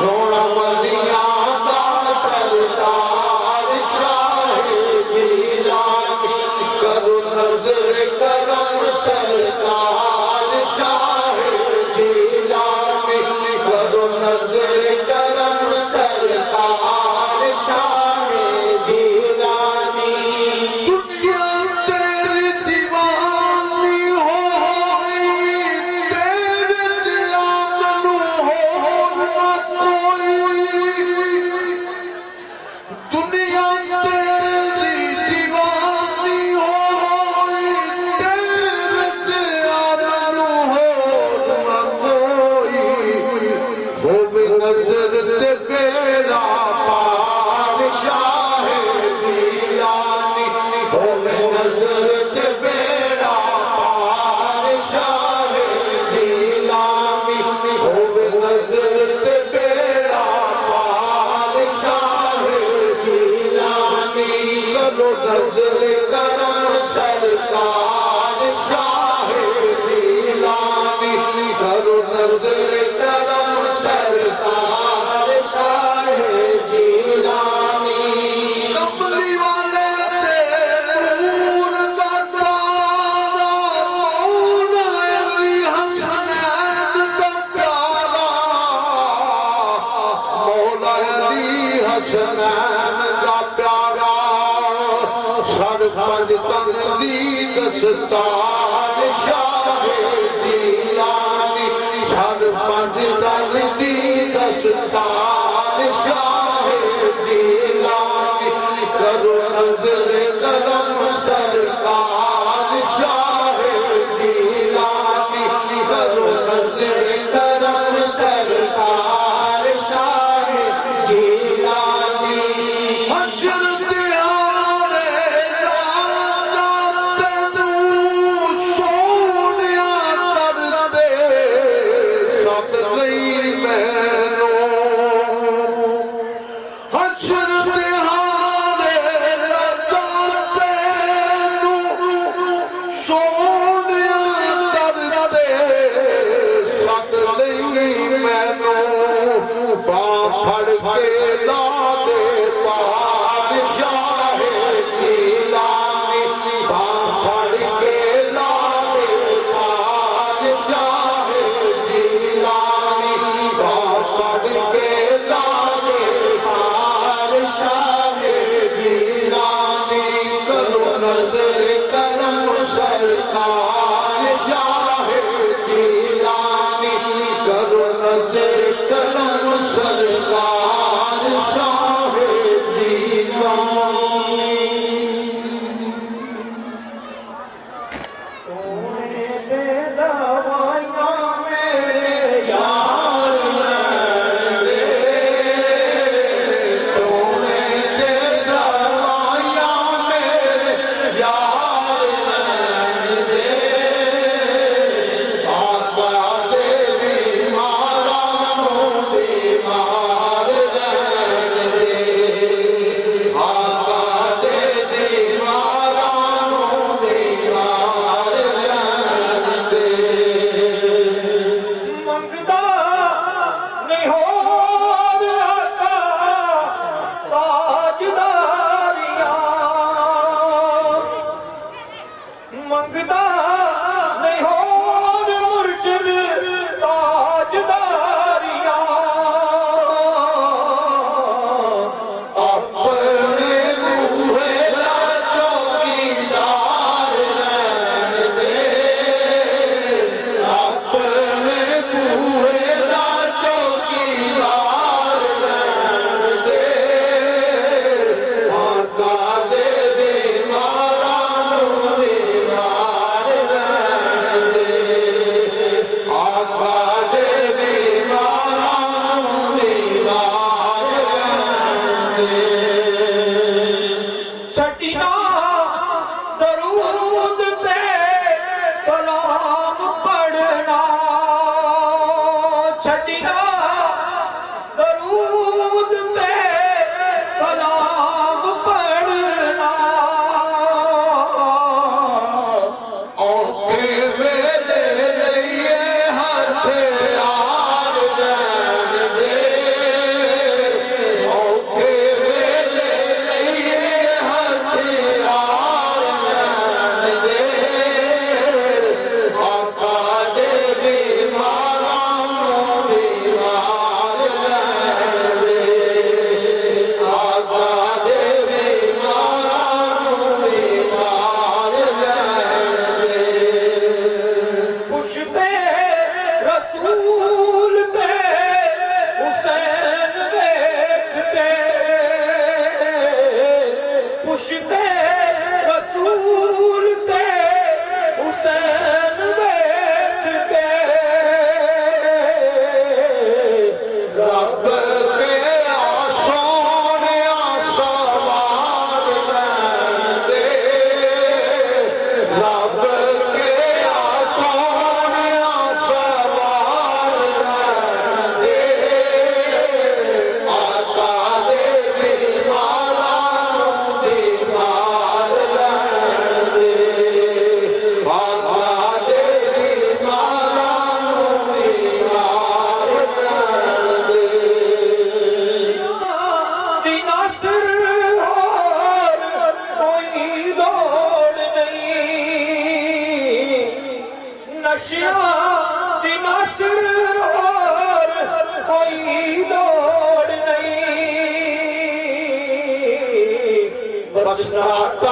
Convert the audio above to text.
सोना बलिया दा सरदार हसनैन का प्यारा सरपंच तंदी दस्तार शाह जीलानी सरपंच तंदी दस्तार शाह जीलानी करो नजर करम सरकार शाह जीलानी करो नजर करम सरकार शाह जीलानी हशर दिहाड़े राजा तेनू सोनिया करदे सत नहीं मैनू हशर दिहाड़े राजा तेनू सोनिया करदे सत नहीं मैनू फड़ के ला दे बादशाह जीलानी फड़ के ला दे बादशाह जीलानी फड़ के ला दे बादशाह जीलानी करो नजर करम सरकार शाह जीलानी करो नजर करम सरकार शाह जीलानी तूने बेदवाइयां मेरे यार दे तूने बेदवाइयां मेरे यार दे आका दे बीमारा बीमार दे आका दे बीमारा बीमार दे मंगदा नहीं हो आका ताजदारियां मंगदा नहीं हो मुर्शिद ताजदारियां अपने बूहे दा चौकीदार रहन दे अपने बूहे दा चौकीदार रहन दे आका दे बीमारा बीमार रहन दे आका दे बीमारा बीमार रहन दे छटिया दरूद पे सलाम पढ़ना छटिया दरूद पे सलाम पढ़ना औखे वेले लइए हथियार रहन दे औखे वेले लइए हथियार रहन दे आका दे बीमारा बीमार रहन दे आका दे बीमारा बीमार रहन दे पुछते रसूल ते हुसैन देख के पुछते रसूल ते हुसैन देख के रब के सोनिया सवार रहन दे रब के सोनिया सवार रहन दे आका दे बीमारा बीमार रहन दे आका दे बीमारा बीमार रहन दे नासिर और कोई लोड़ नहीं नशिया दी नासिर और कोई लोड़ नहीं बस नाता